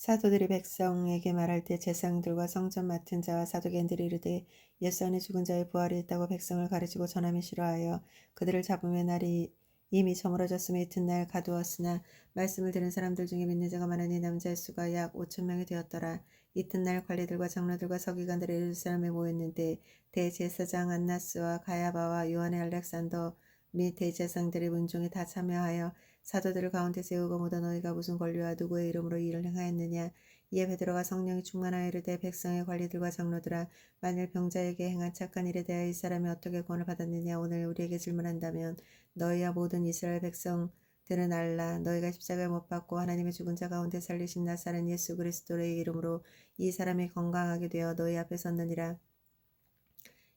사도들이 백성에게 말할 때 제사장들과 성전 맡은 자와 사두개인들이 이르되 예수 안에 죽은 자의 부활이 있다고 백성을 가르치고 전함이 싫어하여 그들을 잡으며 날이 이미 저물어졌음에 이튿날 가두었으나 말씀을 들은 사람들 중에 믿는 자가 많으니 남자의 수가 약 5천 명이 되었더라. 이튿날 관리들과 장로들과 서기관들이 예루살렘에 모였는데 대제사장 안나스와 가야바와 요한의 알렉산더 및 대제사장들의 문종이 다 참여하여 사도들을 가운데 세우고 묻어 너희가 무슨 권리와 누구의 이름으로 이 일을 행하였느냐. 이에 베드로가 성령이 충만하여 이르되 백성의 관리들과 장로들아, 만일 병자에게 행한 착한 일에 대하여 이 사람이 어떻게 구원을 받았느냐. 오늘 우리에게 질문한다면 너희와 모든 이스라엘 백성들은 알라. 너희가 십자가에 못 박고 하나님의 죽은 자 가운데 살리신 나사렛 예수 그리스도의 이름으로 이 사람이 건강하게 되어 너희 앞에 섰느니라.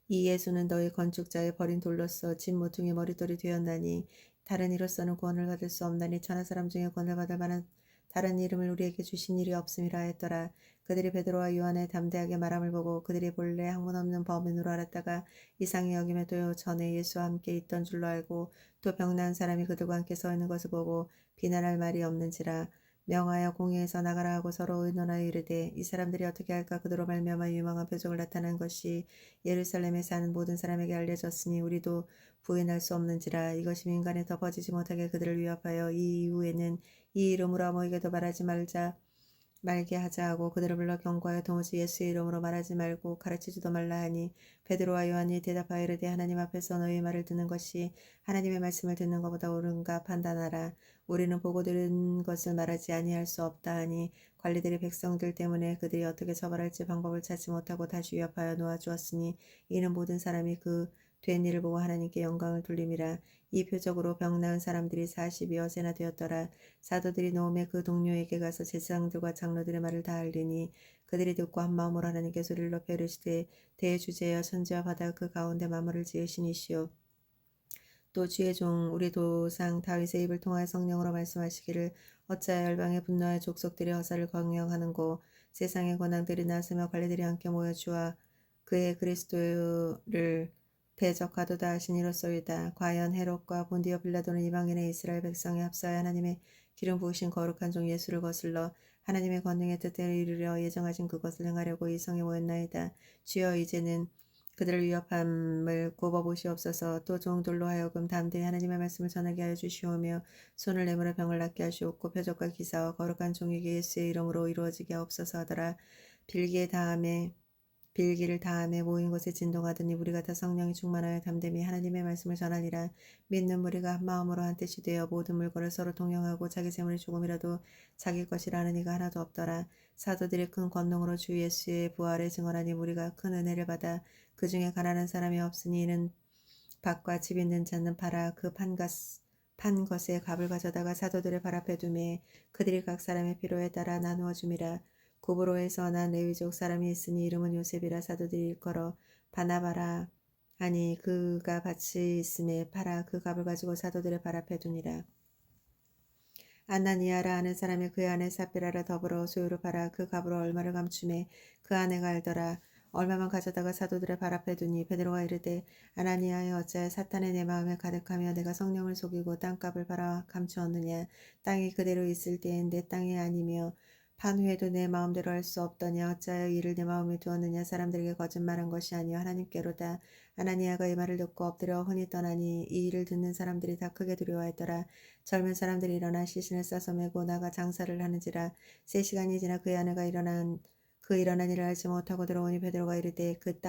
이 예수는 너희 건축자의 버린 돌로서 집 모퉁이 머릿돌이 되었나니 다른 이로서는 구원을 받을 수 없나니 천하 사람 중에 구원을 받을 만한 다른 이름을 우리에게 주신 일이 없음이라 했더라. 그들이 베드로와 요한의 담대하게 말함을 보고 그들이 본래 학문 없는 범인으로 알았다가 이상히 여김에 또 전에 예수와 함께 있던 줄로 알고 또 병나은 사람이 그들과 함께 서 있는 것을 보고 비난할 말이 없는지라. 명하여 공회에서 나가라 하고 서로 의논하여 이르되 이 사람들이 어떻게 할까. 그들로 말미암아 유망한 표적을 나타낸 것이 예루살렘에 사는 모든 사람에게 알려졌으니 우리도 부인할 수 없는지라. 이것이 민간에 덮어지지 못하게 그들을 위협하여 이 이후에는 이 이름으로 아무에게도 말게 하자 하고 그들을 불러 경고하여 도무지 예수의 이름으로 말하지 말고 가르치지도 말라 하니 베드로와 요한이 대답하여 이르되 하나님 앞에서 너희 말을 듣는 것이 하나님의 말씀을 듣는 것보다 옳은가 판단하라. 우리는 보고 들은 것을 말하지 아니할 수 없다 하니 관리들이 백성들 때문에 그들이 어떻게 처벌할지 방법을 찾지 못하고 다시 위협하여 놓아주었으니 이는 모든 사람이 그 된 일을 보고 하나님께 영광을 돌림이라. 이 표적으로 병 나은 사람들이 40여 세나 되었더라. 사도들이 노음에 그 동료에게 가서 제사장들과 장로들의 말을 다 알리니 그들이 듣고 한 마음으로 하나님께 소리를 높여 이르시되 대주제여 천지와 바다 그 가운데 만물을 지으신 이시오 또 주의 종 우리 조상 다윗의 입을 통하여 성령으로 말씀하시기를 어찌하여 열방의 분노하여 족속들이 허사를 경영하는고. 세상의 권능들이 나서며 관리들이 함께 모여 주와 그의 그리스도를 대적하도다 하신 이로소이다. 과연 헤롯과 본디오 빌라도는 이방인의 이스라엘 백성에 합사하여 하나님의 기름 부으신 거룩한 종 예수를 거슬러 하나님의 권능의 뜻에 이르려 예정하신 그것을 행하려고 이 성에 모였나이다. 주여 이제는 그들을 위협함을 굽어보시옵소서. 또 종들로 하여금 담대히 하나님의 말씀을 전하게 하여 주시오며 손을 내밀어 병을 낫게 하시옵고 표적과 기사와 거룩한 종에게 예수의 이름으로 이루어지게 하옵소서 하더라. 빌기를 다함에 모인 곳에 진동하더니 우리가 다 성령이 충만하여 담대히 하나님의 말씀을 전하니라. 믿는 무리가 한 마음으로 한 뜻이 되어 모든 물건을 서로 동용하고 자기 재물이 조금이라도 자기 것이라 하는 이가 하나도 없더라. 사도들이 큰 권능으로 주 예수의 부활에 증언하니 우리가 큰 은혜를 받아 그 중에 가난한 사람이 없으니 이는 밭과 집 있는 자는 팔아 그 판 것에 값을 가져다가 사도들의 발 앞에 두매 그들이 각 사람의 필요에 따라 나누어 줌이라. 구브로에서 난 레위족 사람이 있으니 이름은 요셉이라. 사도들이 일컬어 바나바라 하니 그가 밭이 있음에 팔아 그 값을 가지고 사도들의 발 앞에 두니라. 아나니아라 하는 사람이 그 아내 삽비라라 더불어 소유를 팔아 그 값으로 얼마를 감추매 그 아내가 알더라. 얼마만 가져다가 사도들의 발 앞에 두니 베드로가 이르되 아나니아여 어찌하여 사탄의 내 마음에 가득하며 내가 성령을 속이고 땅값을 팔아 감추었느냐. 땅이 그대로 있을 때엔 내 땅이 아니며 판 후에도 내 마음대로 할 수 없더냐. 어찌하여 이를 내 마음에 두었느냐. 사람들에게 거짓말한 것이 아니요 하나님께로다. 아나니아가 이 말을 듣고 엎드려 흔히 떠나니 이 일을 듣는 사람들이 다 크게 두려워했더라. 젊은 사람들이 일어나 시신을 싸서 메고 나가 장사를 하는지라. 3시간이 지나 그의 아내가 일어난 일을 알지 못하고 들어오니 베드로가 이르되 그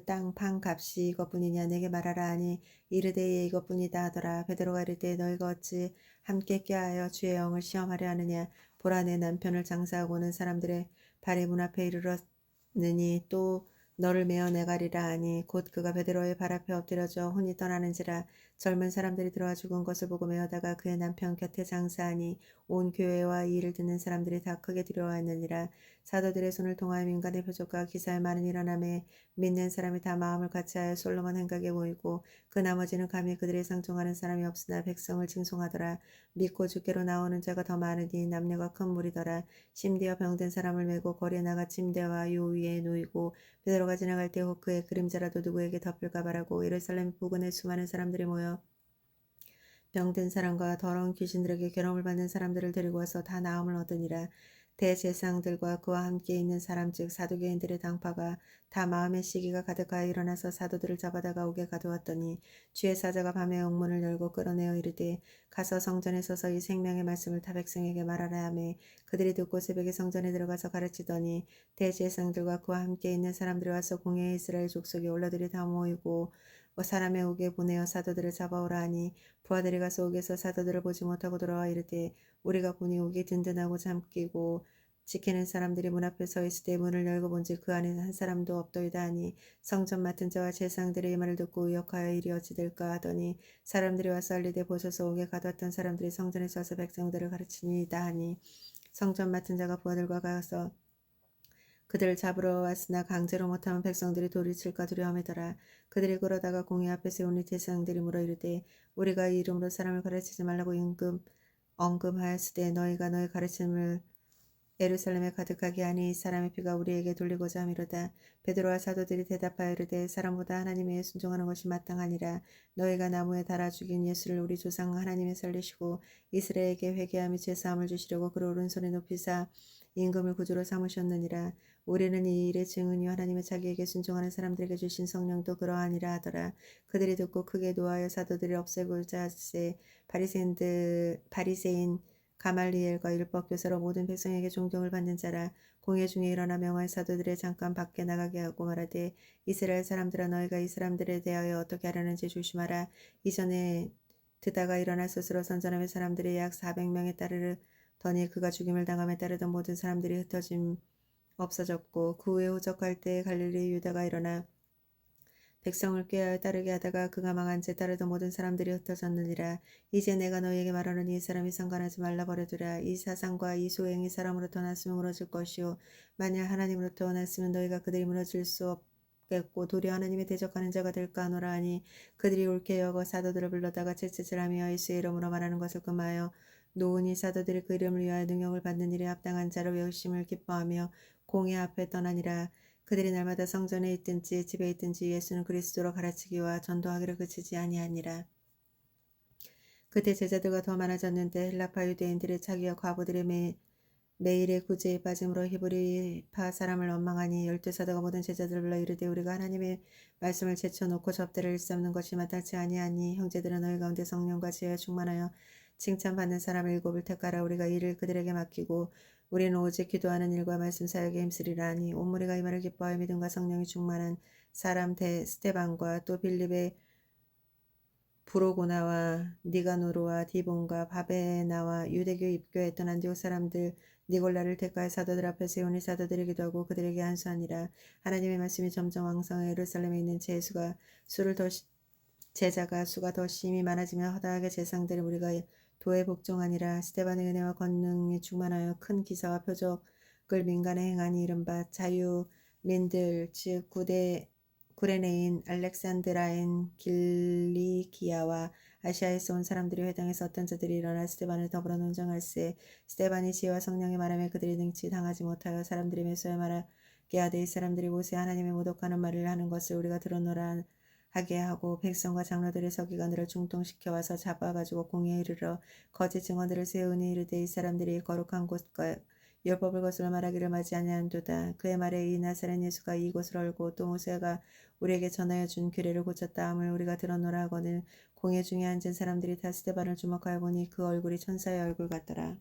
땅 판 값이 이것뿐이냐. 내게 말하라 하니 이르되 예 이것뿐이다 하더라. 베드로가 이르되 너희가 어찌 함께 꾀하여 주의 영을 시험하려 하느냐. 보라 내 남편을 장사하고 오는 사람들의 발의 문 앞에 이르렀느니 또 너를 메어 내가리라 하니 곧 그가 베드로의 발 앞에 엎드려져 혼이 떠나는지라. 젊은 사람들이 들어와 죽은 것을 보고 메어다가 그의 남편 곁에 장사하니 온 교회와 이 일을 듣는 사람들이 다 크게 두려워하느니라. 사도들의 손을 통하여 민간의 표적과 기사에 많은 일어남에 믿는 사람이 다 마음을 같이하여 솔로몬 행각에 모이고 그 나머지는 감히 그들의 상종하는 사람이 없으나 백성을 징송하더라. 믿고 주께로 나오는 자가 더 많으니 남녀가 큰 무리더라. 심되어 병든 사람을 메고 거리에 나가 침대와 요 위에 누이고 베드로가 지나갈 때 혹 그의 그림자라도 누구에게 덮일까 바라고 예루살렘 부근에 수많은 사람들이 모여 병든 사람과 더러운 귀신들에게 괴로움을 받는 사람들을 데리고 와서 다 나음을 얻으니라. 대제사장들과 그와 함께 있는 사람 즉 사두개인들의 당파가 다 마음의 시기가 가득하여 일어나서 사도들을 잡아다가 옥에 가두었더니 주의 사자가 밤에 옥문을 열고 끌어내어 이르되 가서 성전에 서서 이 생명의 말씀을 다 백성에게 말하라 하매 그들이 듣고 새벽에 성전에 들어가서 가르치더니 대제사장들과 그와 함께 있는 사람들이 와서 공회의 이스라엘 족속의 올라들이 다 모이고 사람의 옥에 보내어 사도들을 잡아오라 하니 부하들이 가서 옥에서 사도들을 보지 못하고 돌아와 이르되 우리가 보니 옥이 든든하고 잠기고 지키는 사람들이 문 앞에 서 있을 때 문을 열고 본즉 그 안에 한 사람도 없더이다 하니 성전 맡은 자와 제사장들의 이 말을 듣고 의역하여 일이 어찌 될까 하더니 사람들이 와서 알리되 보소서 옥에 가두었던 사람들이 성전에 서서 백성들을 가르치니이다 하니 성전 맡은 자가 부하들과 가서 그들을 잡으러 왔으나 강제로 못하면 백성들이 돌을 칠까 두려움이더라. 그들이 그러다가 공회 앞에 세우니 제사장들이 물어 이르되 우리가 이 이름으로 사람을 가르치지 말라고 언금하였으되 너희가 너희 가르침을 예루살렘에 가득하게 하니 이 사람의 피가 우리에게 돌리고자 함이로다. 베드로와 사도들이 대답하여 이르되 사람보다 하나님에 순종하는 것이 마땅하니라. 너희가 나무에 달아 죽인 예수를 우리 조상 하나님에 살리시고 이스라엘에게 회개하며 죄사함을 주시려고 그를 오른손에 높이사 임금을 구주로 삼으셨느니라. 우리는 이 일의 증언이 하나님의 자기에게 순종하는 사람들에게 주신 성령도 그러하니라 하더라. 그들이 듣고 크게 노하여 사도들을 없애고자 하세 바리새인 가말리엘과 율법교사로 모든 백성에게 존경을 받는 자라. 공회 중에 일어나 명할 사도들의 잠깐 밖에 나가게 하고 말하되 이스라엘 사람들아 너희가 이 사람들에 대하여 어떻게 하려는지 조심하라. 이전에 드다가 일어나 스스로 선전하며 사람들이 약 400명에 따르더니 그가 죽임을 당함에 따르던 모든 사람들이 흩어짐 없어졌고 그 후에 후적할 때 갈릴리 유다가 일어나 백성을 꾀하여 따르게 하다가 그가 망한 채 따르던 모든 사람들이 흩어졌느니라. 이제 내가 너희에게 말하노니 이 사람이 상관하지 말라 버려두라. 이 사상과 이 소행이 사람으로부터 났으면 무너질 것이요 만일 하나님으로부터 났으면 너희가 그들이 무너질 수 없겠고 도리어 하나님의 대적하는 자가 될까 하노라 하니 그들이 옳게 여겨 사도들을 불러다가 채찍질하며 예수의 이름으로 말하는 것을 금하여 노은이 사도들이 그 이름을 위하여 능력을 받는 일에 합당한 자로 여기심을 기뻐하며 공회 앞에 떠나니라. 그들이 날마다 성전에 있든지 집에 있든지 예수는 그리스도로 가르치기와 전도하기를 그치지 아니하니라. 그때 제자들과 더 많아졌는데 헬라파 유대인들의 자기와 과부들의 매일의 구제에 빠짐으로 히브리파 사람을 원망하니 열두 사도가 모든 제자들을 불러 이르되 우리가 하나님의 말씀을 제쳐놓고 접대를 일삼는 것이 마땅치 아니하니 형제들은 너희 가운데 성령과 지혜에 충만하여 칭찬받는 사람 일곱을 택하라. 우리가 이를 그들에게 맡기고 우리는 오직 기도하는 일과 말씀 사역에 힘쓰리라 하니 온 무리가 이 말을 기뻐하여 믿음과 성령이 충만한 사람 스데반과 또 빌립의 브로고나와 니가노르와 디본과 바베나와 유대교 입교했던 안디옥 사람들 니골라를 택하여 사도들 앞에 세우니 사도들이 기도하고 그들에게 안수하니라. 하나님의 말씀이 점점 왕성해 예루살렘에 있는 제자가 수가 더 심히 많아지며 허다하게 제상들의 무리가 도에 복종하니라. 스데반의 은혜와 권능이 충만하여 큰 기사와 표적을 민간에 행하니 이른바 자유민들 즉 구레네인 알렉산드라인 길리기아와 아시아에서 온 사람들이 회당에서 어떤 자들이 일어나 스데반을 더불어 논쟁할세 스데반이 지혜와 성령의 말하며 그들이 능치 당하지 못하여 사람들이 메소에 말하게 하되 이 사람들이 모세 하나님의 모독하는 말을 하는 것을 우리가 들었노라 하게 하고 백성과 장로들의 서기관들을 중동시켜 와서 잡아가지고 공회에 이르러 거짓 증언들을 세우니 이르되 이 사람들이 거룩한 곳과 율법을 거슬러 말하기를 맞이 아니한도다. 그의 말에 이 나사렛 예수가 이곳을 얼고 또 모세가 우리에게 전하여 준 규례를 고쳤다 함을 우리가 들었노라 하거늘 공회 중에 앉은 사람들이 다 스데반을 주목하여 보니 그 얼굴이 천사의 얼굴 같더라.